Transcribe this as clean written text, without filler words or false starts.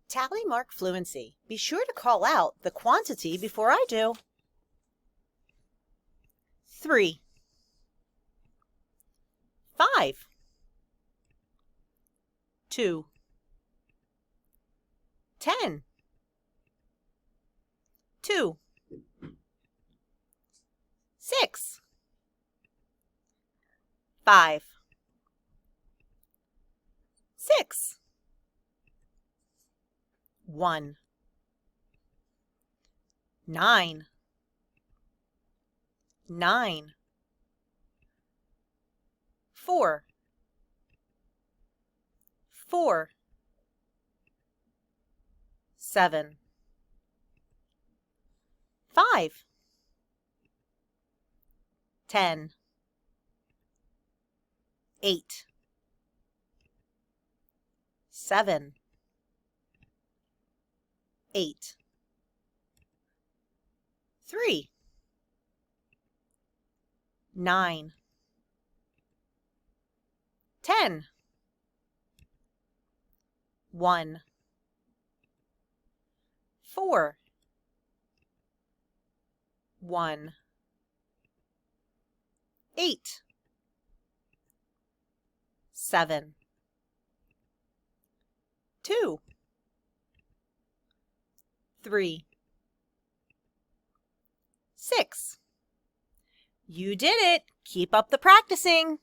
Tally mark fluency. Be sure to call out the quantity before I do. 3, 5, 2, 10, 2, 6, 5, 6, 1, 9, 9, 4, 4, 7, 5, 10, 8, 7, 8, 3, 9, 10, 1, 4, 1, 8, 7, 2, 3, 6. You did it! Keep up the practicing!